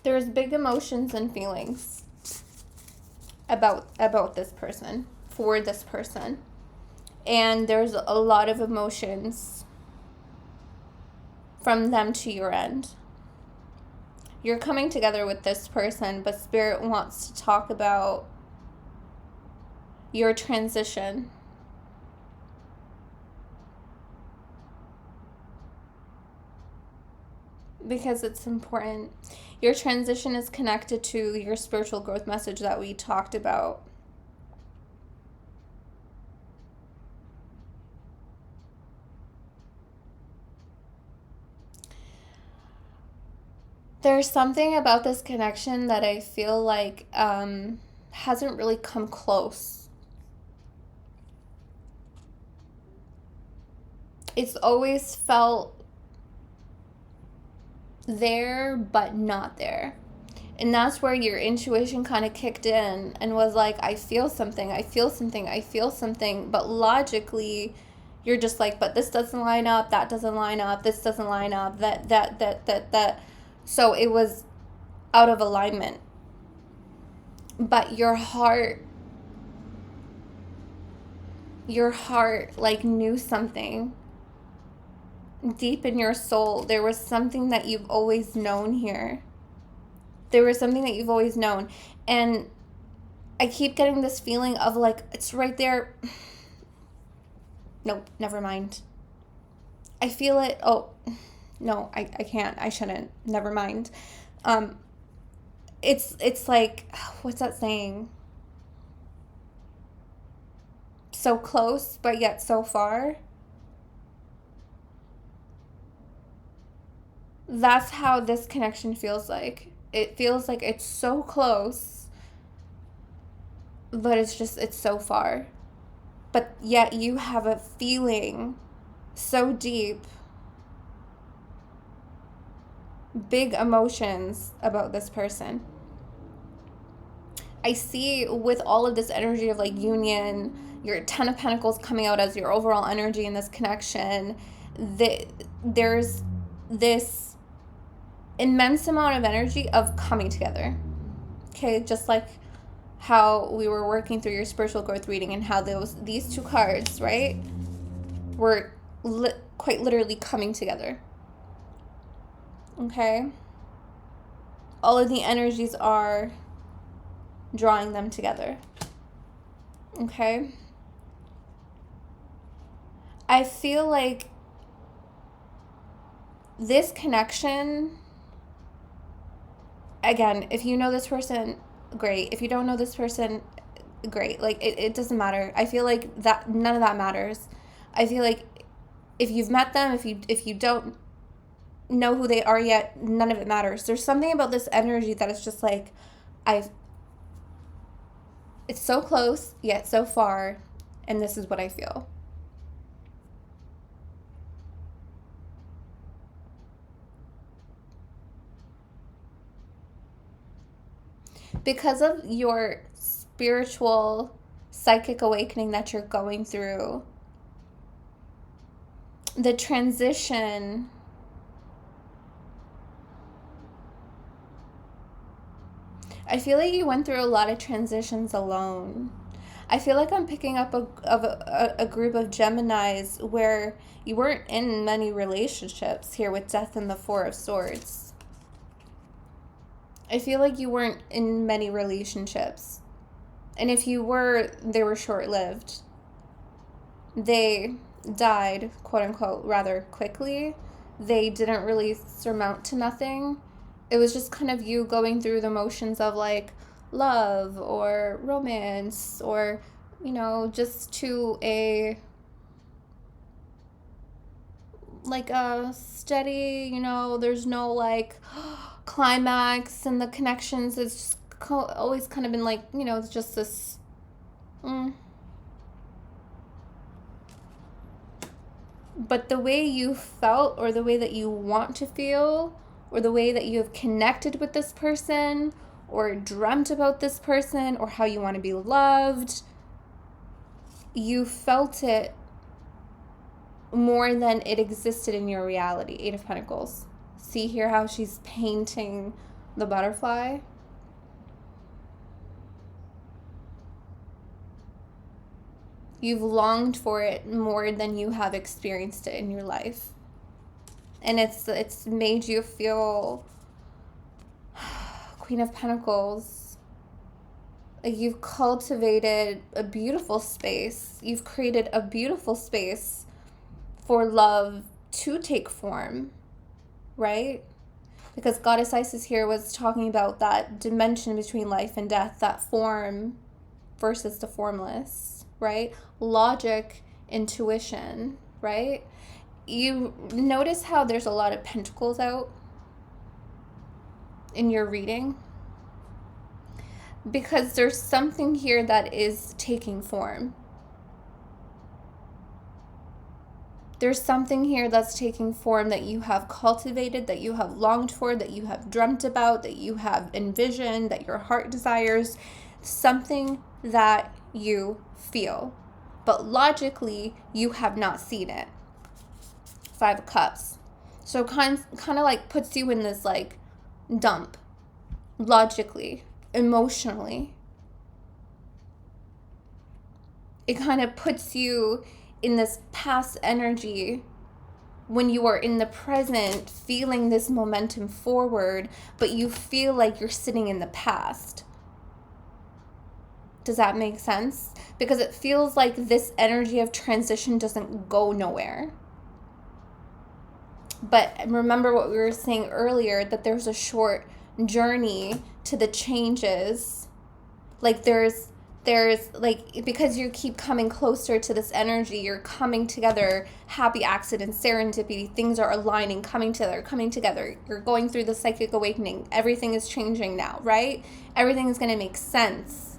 There's big emotions and feelings about this person, for this person. And there's a lot of emotions from them to your end. You're coming together with this person, but Spirit wants to talk about your transition. Because it's important. Your transition is connected to your spiritual growth message that we talked about. There's something about this connection that I feel like hasn't really come close. It's always felt there, but not there. And that's where your intuition kind of kicked in and was like, I feel something, I feel something, I feel something. But logically, you're just like, but this doesn't line up, that doesn't line up, this doesn't line up, that. So it was out of alignment. But your heart like knew something. Deep in your soul, there was something that you've always known here. There was something that you've always known. And I keep getting this feeling of like, it's right there. Nope, never mind. I feel it. Oh, no, I can't. I shouldn't. Never mind. It's like, what's that saying? So close, but yet so far. That's how this connection feels like. It feels like it's so close, but it's so far. But yet you have a feeling so deep, big emotions about this person. I see with all of this energy of like union, your 10 of Pentacles coming out as your overall energy in this connection, there's this immense amount of energy of coming together. Okay, just like how we were working through your spiritual growth reading and how these two cards, right, were quite literally coming together. Okay, all of the energies are drawing them together. Okay, I feel like this connection, again, if you know this person, great. If you don't know this person, great. Like, it doesn't matter. I feel like that none of that matters. I feel like if you've met them, if you don't know who they are yet, none of it matters. There's something about this energy that is just like, it's so close yet so far, and this is what I feel. Because of your spiritual psychic awakening that you're going through, the transition I feel like you went through a lot of transitions alone. I feel like I'm picking up a group of Geminis where you weren't in many relationships here with Death and the Four of Swords. I feel like you weren't in many relationships. And if you were, they were short-lived. They died, quote unquote, rather quickly. They didn't really surmount to nothing. It was just kind of you going through the motions of like love or romance or, you know, just to a like a steady, you know, there's no like climax and the connections. It's just always kind of been like, you know, it's just this But the way you felt or the way that you want to feel or the way that you have connected with this person or dreamt about this person or how you want to be loved, you felt it more than it existed in your reality. Eight of Pentacles. See here how she's painting the butterfly? You've longed for it more than you have experienced it in your life. And it's made you feel Queen of Pentacles, Like, you've cultivated a beautiful space. You've created a beautiful space for love to take form, right? Because Goddess Isis here was talking about that dimension between life and death, that form versus the formless, right? Logic, intuition, right? You notice how there's a lot of pentacles out in your reading? Because there's something here that is taking form. There's something here that's taking form that you have cultivated, that you have longed for, that you have dreamt about, that you have envisioned, that your heart desires. Something that you feel. But logically, you have not seen it. Five of Cups. So kind of like puts you in this like dump. Logically, emotionally. It kind of puts you in this past energy when you are in the present feeling this momentum forward, but you feel like you're sitting in the past. Does that make sense? Because it feels like this energy of transition doesn't go nowhere. But remember what we were saying earlier, that there's a short journey to the changes. Like there's like, because you keep coming closer to this energy, you're coming together, happy accidents, serendipity, things are aligning, coming together. You're going through the psychic awakening. Everything is changing now, right? Everything is going to make sense.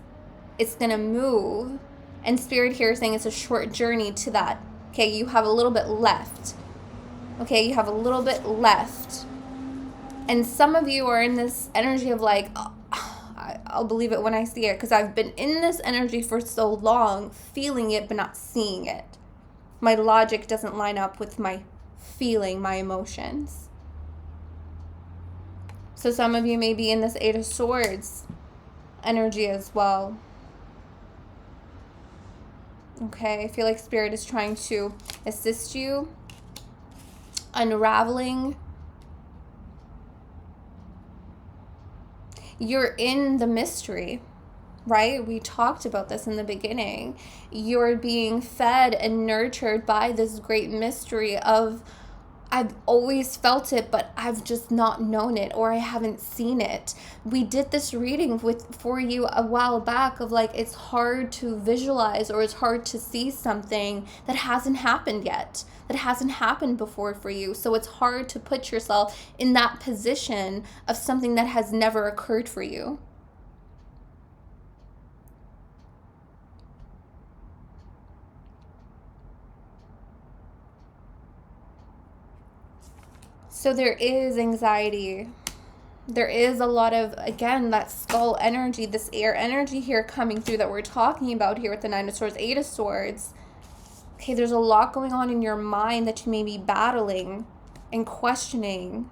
It's going to move. And Spirit here is saying it's a short journey to that. Okay, you have a little bit left. Okay, you have a little bit left. And some of you are in this energy of like, oh, I'll believe it when I see it, because I've been in this energy for so long, feeling it but not seeing it. My logic doesn't line up with my feeling, my emotions. So some of you may be in this Eight of Swords energy as well. Okay, I feel like Spirit is trying to assist you unraveling. You're in the mystery, right? We talked about this in the beginning. You're being fed and nurtured by this great mystery of, I've always felt it, but I've just not known it, or I haven't seen it. We did this reading for you a while back of like, it's hard to visualize, or it's hard to see something that hasn't happened yet, that hasn't happened before for you. So it's hard to put yourself in that position of something that has never occurred for you. So there is anxiety. There is a lot of, again, that skull energy, this air energy here coming through that we're talking about here with the Nine of Swords, Eight of Swords. Okay, there's a lot going on in your mind that you may be battling and questioning.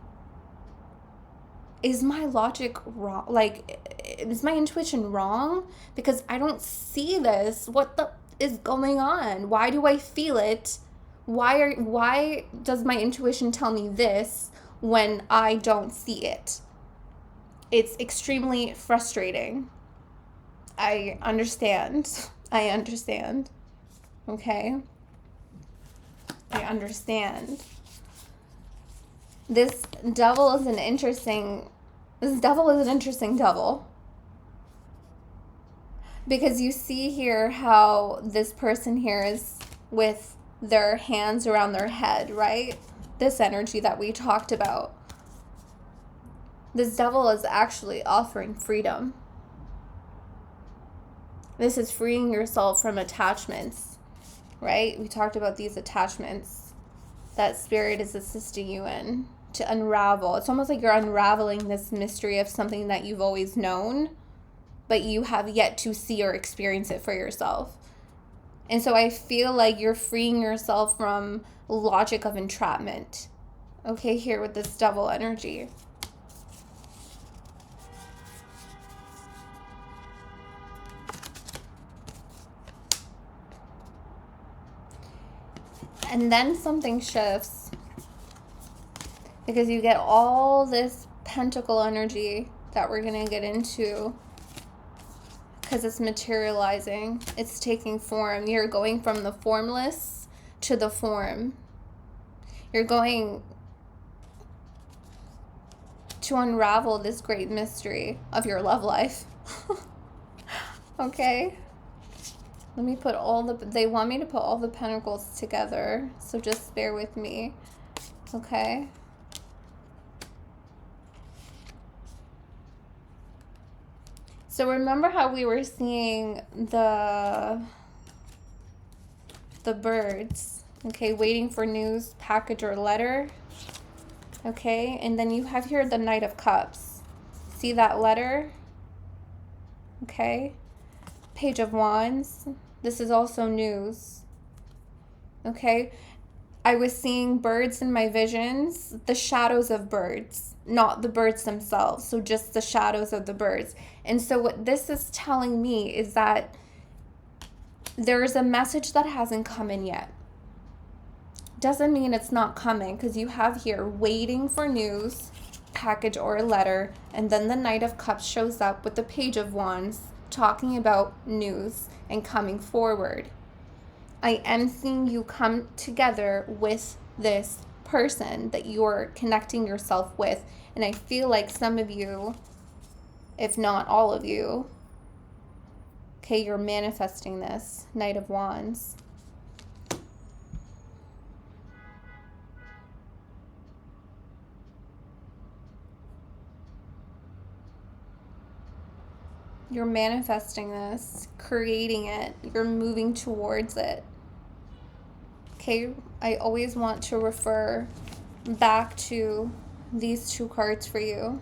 Is my logic wrong? Like, is my intuition wrong? Because I don't see this. What the is going on? Why do I feel it? Why does my intuition tell me this when I don't see it? It's extremely frustrating. I understand. Okay? I understand. This devil is an interesting devil. Because you see here how this person here is with their hands around their head, right? This energy that we talked about. This devil is actually offering freedom. This is freeing yourself from attachments, right? We talked about these attachments that Spirit is assisting you in to unravel. It's almost like you're unraveling this mystery of something that you've always known, but you have yet to see or experience it for yourself. And so I feel like you're freeing yourself from logic of entrapment. Okay, here with this devil energy. And then something shifts. Because you get all this pentacle energy that we're going to get into. because it's materializing. It's taking form. You're going from the formless to the form. You're going to unravel this great mystery of your love life. Okay? Let me put they want me to put all the pentacles together, so just bear with me. Okay? So remember how we were seeing the birds, okay, waiting for news, package, or letter, okay? And then you have here the Knight of Cups. See that letter? Okay? Page of Wands. This is also news, okay? I was seeing birds in my visions, the shadows of birds, not the birds themselves, so just the shadows of the birds. And so what this is telling me is that there's a message that hasn't come in yet. Doesn't mean it's not coming, because you have here waiting for news, package, or a letter, and then the Knight of Cups shows up with the Page of Wands talking about news and coming forward. I am seeing you come together with this person that you're connecting yourself with. And I feel like some of you, if not all of you, okay, you're manifesting this Knight of Wands. You're manifesting this, creating it, you're moving towards it. Okay, I always want to refer back to these two cards for you.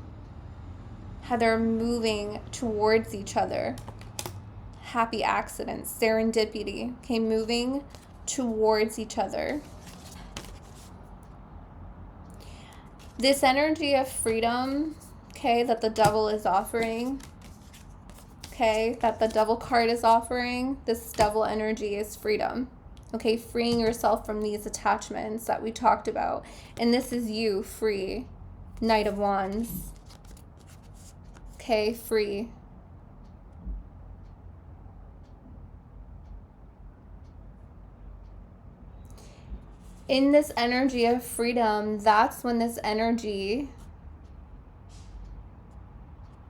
How they're moving towards each other. Happy accidents, serendipity. Okay, moving towards each other. This energy of freedom, okay, that the Devil is offering, okay, that the Devil card is offering, this Devil energy is freedom. Okay, freeing yourself from these attachments that we talked about. And this is you, free. Knight of Wands. Okay, free. In this energy of freedom, that's when this energy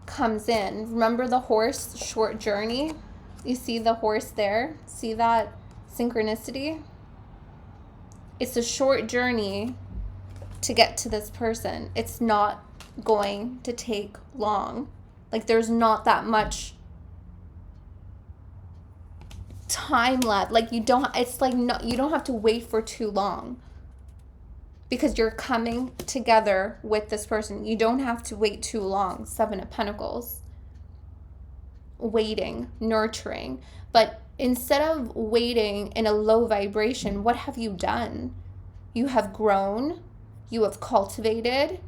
comes in. Remember the horse, short journey? You see the horse there? See that synchronicity? It's a short journey to get to this person. It's not going to take long. Like, there's not that much time left. Like, you don't, it's like, no, you don't have to wait for too long, because you're coming together with this person. You don't have to wait too long. Seven of Pentacles. Waiting, nurturing. But instead of waiting in a low vibration, what have you done? You have grown. You have cultivated.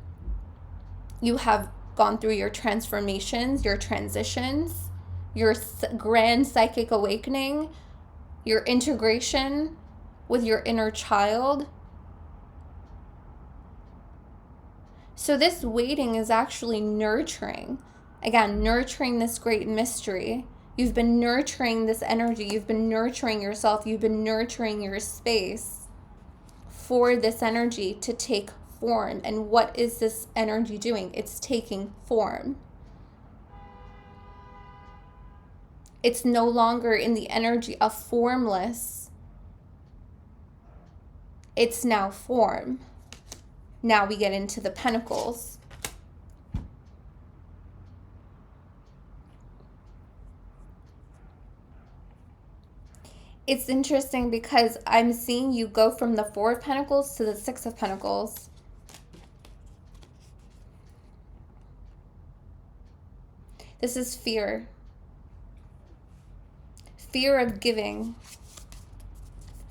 You have gone through your transformations, your transitions, your grand psychic awakening, your integration with your inner child. So this waiting is actually nurturing. Again, nurturing this great mystery. You've been nurturing this energy. You've been nurturing yourself. You've been nurturing your space for this energy to take form. And what is this energy doing? It's taking form. It's no longer in the energy of formless. It's now form. Now we get into the Pentacles. It's interesting because I'm seeing you go from the Four of Pentacles to the Six of Pentacles. This is fear. Fear of giving.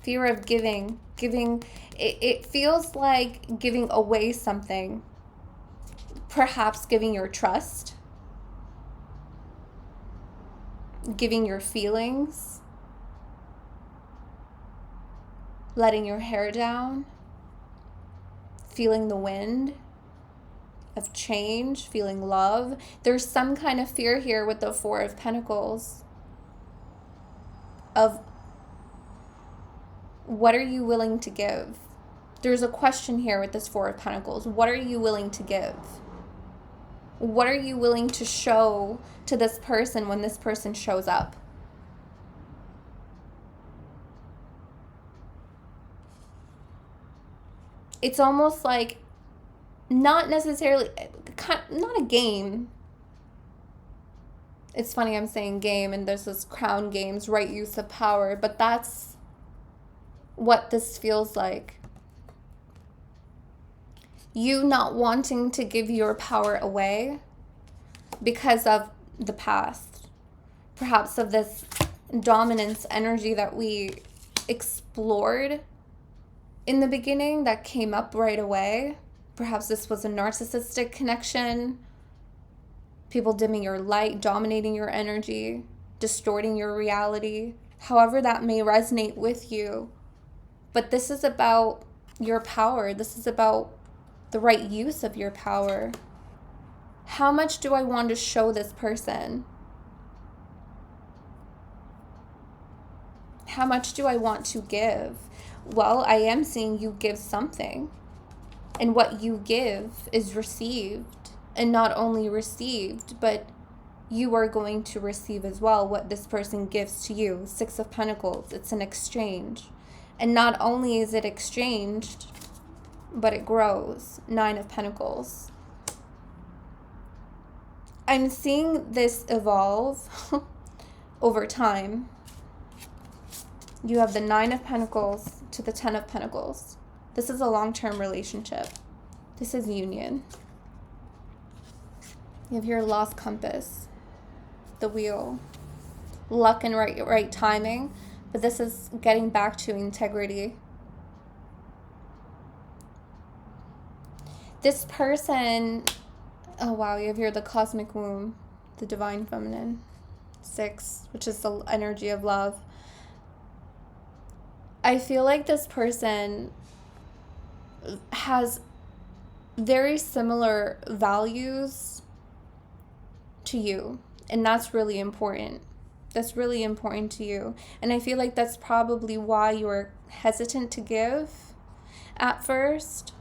Fear of giving. Giving. It feels like giving away something. Perhaps giving your trust. Giving your feelings. Letting your hair down. Feeling the wind. of change, feeling love. There's some kind of fear here with the Four of Pentacles of what are you willing to give? There's a question here with this Four of Pentacles. What are you willing to give? What are you willing to show to this person when this person shows up? It's almost like not necessarily, not a game. It's funny I'm saying game and there's this Crown Games, right use of power, but that's what this feels like. You not wanting to give your power away because of the past. Perhaps of this dominance energy that we explored in the beginning that came up right away. Perhaps this was a narcissistic connection. People dimming your light, dominating your energy, distorting your reality. However that may resonate with you. But this is about your power. This is about the right use of your power. How much do I want to show this person? How much do I want to give? Well, I am seeing you give something. And what you give is received. And not only received, but you are going to receive as well what this person gives to you. Six of Pentacles. It's an exchange. And not only is it exchanged, but it grows. Nine of Pentacles. I'm seeing this evolve over time. You have the Nine of Pentacles to the Ten of Pentacles. This is a long-term relationship. This is union. You have your lost compass, the wheel, luck and right timing, but this is getting back to integrity. This person, oh wow, you have here the cosmic womb, the divine feminine, 6, which is the energy of love. I feel like this person has very similar values to you, and that's really important. That's really important to you. And I feel like that's probably why you're hesitant to give at first.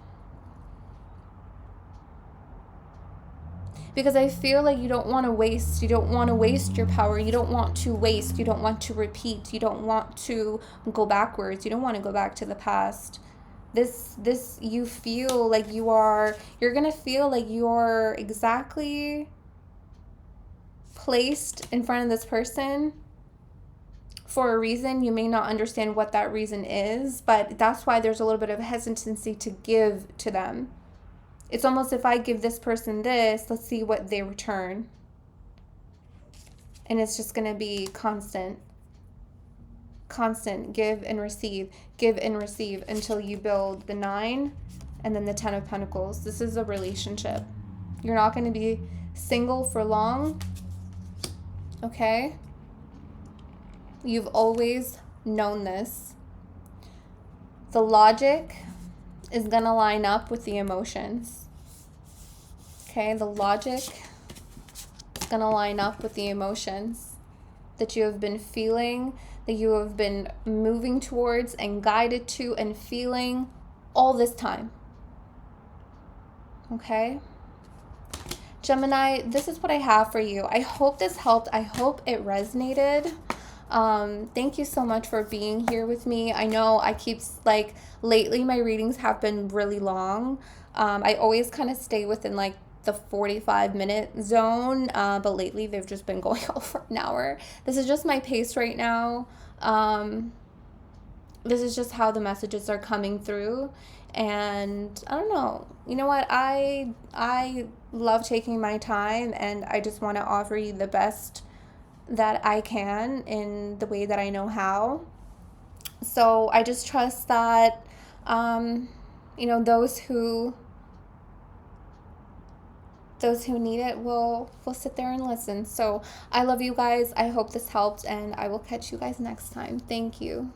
Because I feel like you don't want to waste. You don't want to waste your power. You don't want to waste. You don't want to repeat. You don't want to go backwards. You don't want to go back to the past. This you feel like you're going to feel like you're exactly placed in front of this person for a reason. You may not understand what that reason is, but that's why there's a little bit of hesitancy to give to them. It's almost, if I give this person this, let's see what they return. And it's just going to be constant, give and receive until you build the 9 and then the 10 of Pentacles. This is a relationship. You're not going to be single for long. Okay? You've always known this. The logic is going to line up with the emotions. Okay, the logic is going to line up with the emotions that you have been feeling, that you have been moving towards and guided to and feeling all this time. Okay? Gemini, this is what I have for you. I hope this helped. I hope it resonated. Thank you so much for being here with me. I know I keep, like, lately my readings have been really long. I always kind of stay within, like, the 45-minute zone, but lately they've just been going over an hour. This is just my pace right now. This is just how the messages are coming through, and I don't know, you know what, I love taking my time, and I just want to offer you the best that I can in the way that I know how. So I just trust that you know, those who need it will sit there and listen. So I love you guys. I hope this helped, and I will catch you guys next time. Thank you.